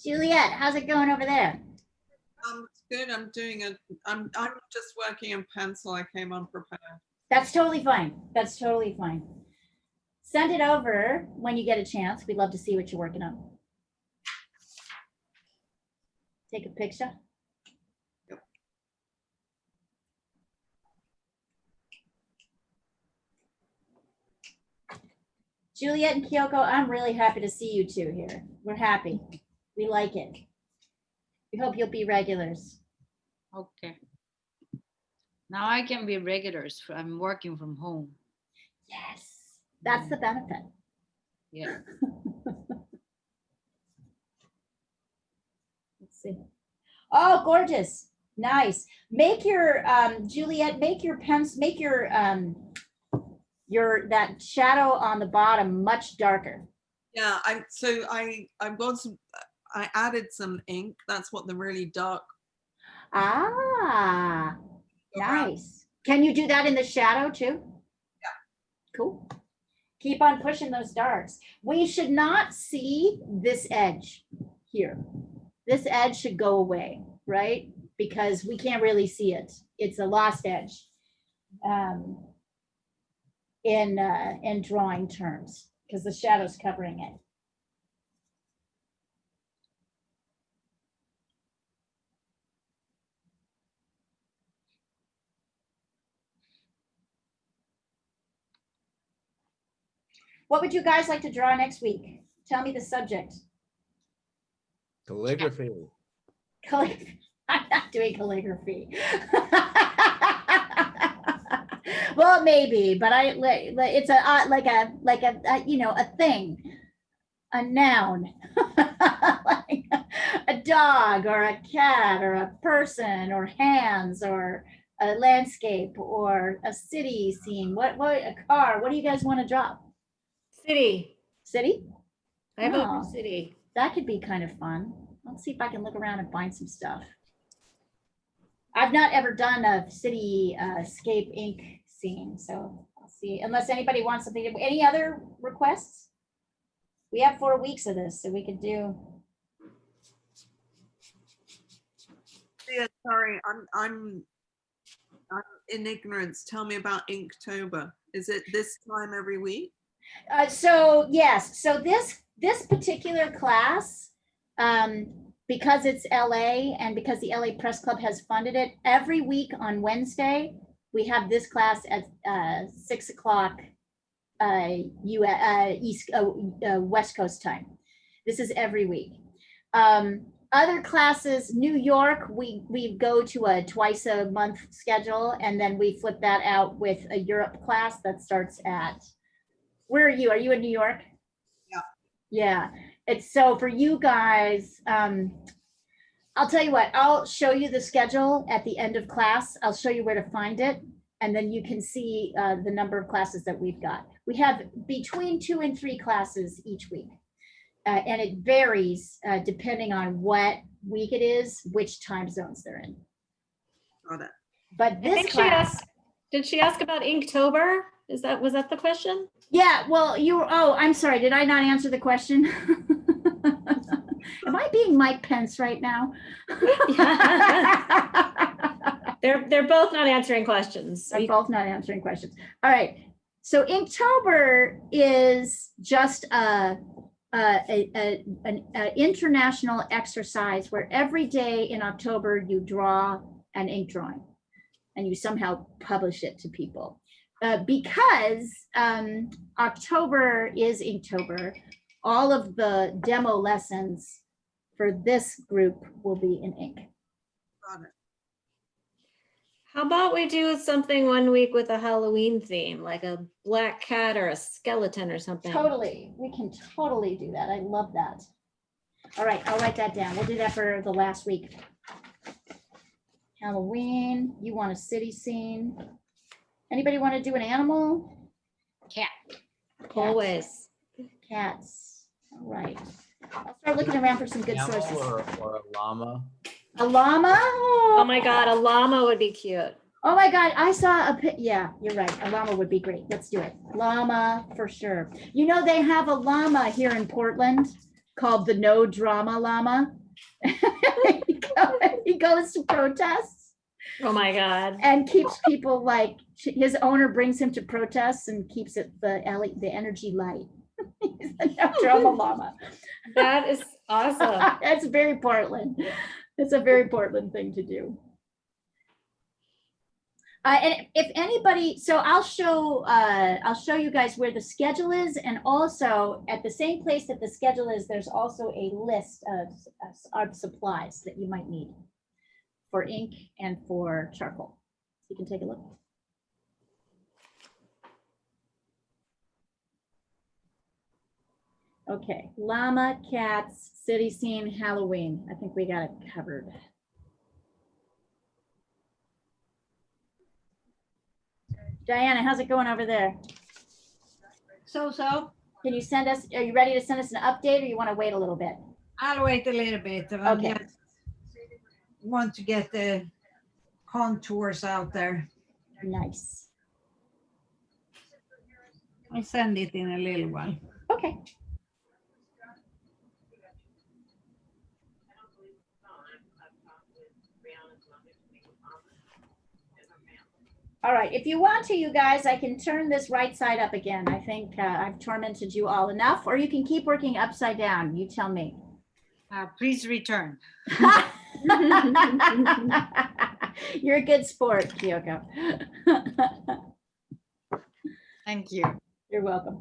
Juliet, how's it going over there? It's good. I'm just working in pencil. I came unprepared. That's totally fine. That's totally fine. Send it over when you get a chance. We'd love to see what you're working on. Take a picture. Yep. Juliet and Kyoko, I'm really happy to see you two here. We're happy. We like it. We hope you'll be regulars. Okay. Now I can be regulars. I'm working from home. Yes, that's the benefit. Yeah. Let's see. Oh, gorgeous. Nice. Make your, Juliet, make your pens, make your that shadow on the bottom much darker. Yeah, I added some ink. That's what the really dark. Ah, around. nice. Can you do that in the shadow too? Yeah. Cool. Keep on pushing those darks. We should not see this edge here. This edge should go away, right? Because we can't really see it. It's a lost edge in drawing terms because the shadow's covering it. What would you guys like to draw next week? Tell me the subject. Calligraphy. I'm not doing calligraphy. Well, maybe, but it's like a you know, a thing, a noun, like a dog or a cat or a person or hands or a landscape or a city scene. What a car? What do you guys want to draw? City. City? I vote Oh. for city. That could be kind of fun. Let's see if I can look around and find some stuff. I've not ever done a city scape ink scene, so I'll see. Unless anybody wants something. Any other requests? We have 4 weeks of this, so we could do. Yeah, sorry, I'm in ignorance. Tell me about Inktober. Is it this time every week? So yes, so this particular class, because it's LA and because the LA Press Club has funded it, every week on Wednesday, we have this class at 6 o'clock West Coast time. This is every week. Other classes, New York, we go to a twice a month schedule, and then we flip that out with a Europe class that starts at, where are you? Are you in New York? Yeah. Yeah. It's so for you guys, I'll tell you what, I'll show you the schedule at the end of class. I'll show you where to find it. And then you can see the number of classes that we've got. We have between 2 and 3 classes each week. And it varies depending on what week it is, which time zones they're in. Got it. But I this think class, did she ask about Inktober? Was that the question? yeah, well, I'm sorry, did I not answer the question? Am I being Mike Pence right now? They're both not answering questions. So They're both not answering questions. All right. So Inktober is just an international exercise where every day in October you draw an ink drawing and you somehow publish it to people. Because October is Inktober, all of the demo lessons for this group will be in ink. Got it. How about we do something one week with a Halloween theme, like a black cat or a skeleton or something? Totally. We can totally do that. I love that. All right, I'll write that down. We'll do that for the last week. Halloween, you want a city scene. Anybody want to do an animal? Cat. Cats. Always. Cats. All right. I'll start looking around for some good Camel sources. or a llama. A llama? Oh my God, a llama would be cute. Oh my God, I saw a yeah, you're right. A llama would be great. Let's do it. Llama for sure. You know, they have a llama here in Portland called the No Drama Llama. He goes to protests Oh my God. and keeps people like, his owner brings him to protests and keeps it the energy light. He's the No Drama Llama. That is awesome. That's very Portland. It's a very Portland thing to do. And if anybody, so I'll show you guys where the schedule is, and also at the same place that the schedule is, there's also a list of supplies that you might need for ink and for charcoal. So you can take a look. Okay, llama, cats, city scene, Halloween. I think we got it covered. Diana, how's it going over there? So, Can you send us, are you ready to send us an update or you want to wait a little bit? I'll wait a little bit. I Okay. just want to get the contours out there. Nice. I'll send it in a little while. Okay. All right, if you want to, you guys, I can turn this right side up again. I think I've tormented you all enough, or you can keep working upside down. You tell me. Please return. You're a good sport, Kyoko. Thank you. You're welcome.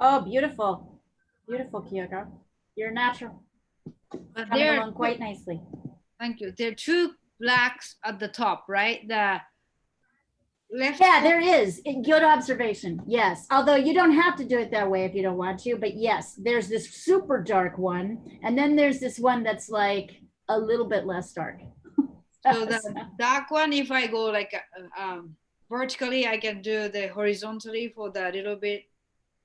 Oh, beautiful. Beautiful, Kyoko. You're natural. But Coming there, along quite nicely. thank you. There are two blacks at the top, right? The left. Yeah, there is. Good observation. Yes. Although you don't have to do it that way if you don't want to. But yes, there's this super dark one. And then there's this one that's like a little bit less dark. So the dark one, if I go like vertically, I can do the horizontally for the little bit.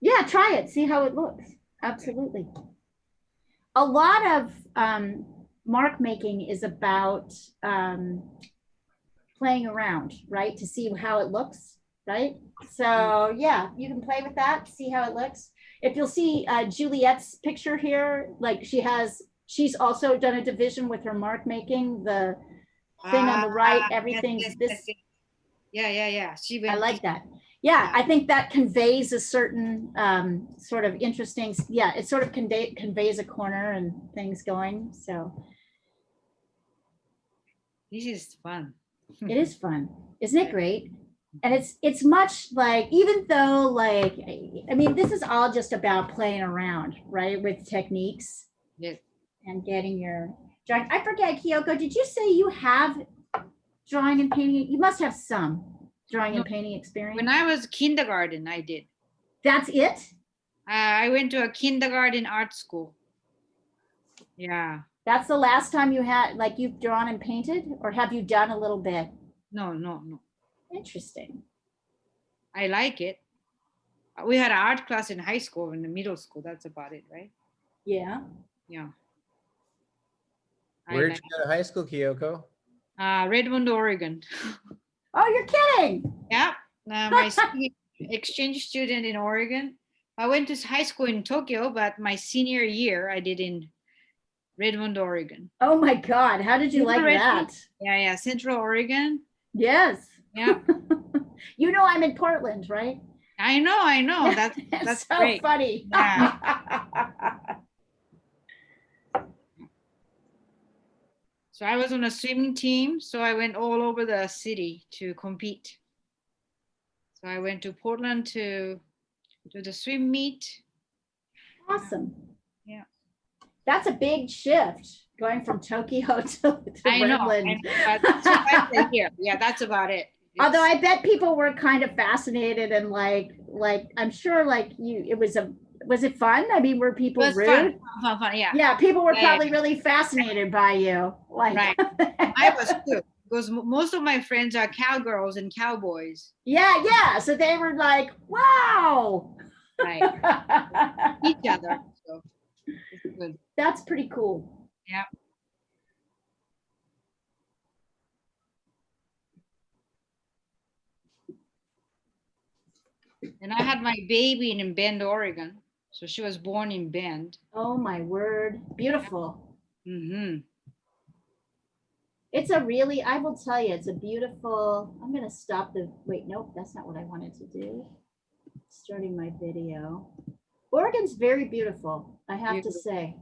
Yeah, try it. See how it looks. Absolutely. A lot of mark making is about playing around, right? To see how it looks, right? So yeah, you can play with that, see how it looks. If you'll see Juliet's picture here, like she's also done a division with her mark making. The thing on the right, everything's this. Yeah. I like that. Yeah, I think that conveys a certain sort of interesting, yeah, it sort of conveys a corner and things going. So This is fun. it is fun. Isn't it great? And it's much like, even though like, I mean, this is all just about playing around, right? With techniques. Yes. And getting your drawing. I forget, Kyoko, did you say you have drawing and painting? You must have some drawing and painting experience. When I was kindergarten, I did. That's it? I went to a kindergarten art school. Yeah. That's the last time you had, like, you've drawn and painted, or have you done a little bit? No. Interesting. I like it. We had an art class in high school and the middle school. That's about it, right? Yeah. Yeah. Where did you go to high school, Kyoko? Redmond, Oregon. Oh, you're kidding. Yeah. My exchange student in Oregon. I went to high school in Tokyo, but my senior year I did in Redmond, Oregon. Oh my God. How did you like that? Yeah. Central Oregon. Yes. Yeah. You know, I'm in Portland, right? I know. That's so great. funny. Yeah. So I was on a swimming team, so I went all over the city to compete. So I went to Portland to do the swim meet. Awesome. Yeah. That's a big shift, going from Tokyo to I know, Redmond. that's what I say here. Yeah, that's about it. Although I bet people were kind of fascinated and like I'm sure like it was a Was it fun? I mean, were It people was rude? fun, yeah. Yeah, people were Yeah, probably really fascinated by you. Like, Right. I was too, because most of my friends are cowgirls and cowboys. yeah. So they were like, wow. Right. Each other. So it's good. That's pretty cool. Yeah. And I had my baby in Bend, Oregon. So she was born in Bend. Oh my word. Beautiful. Mm-hmm. It's a really, I will tell you, it's a beautiful, I'm going to stop the, wait, nope, that's not what I wanted to do. Starting my video. Oregon's very beautiful, I have to say.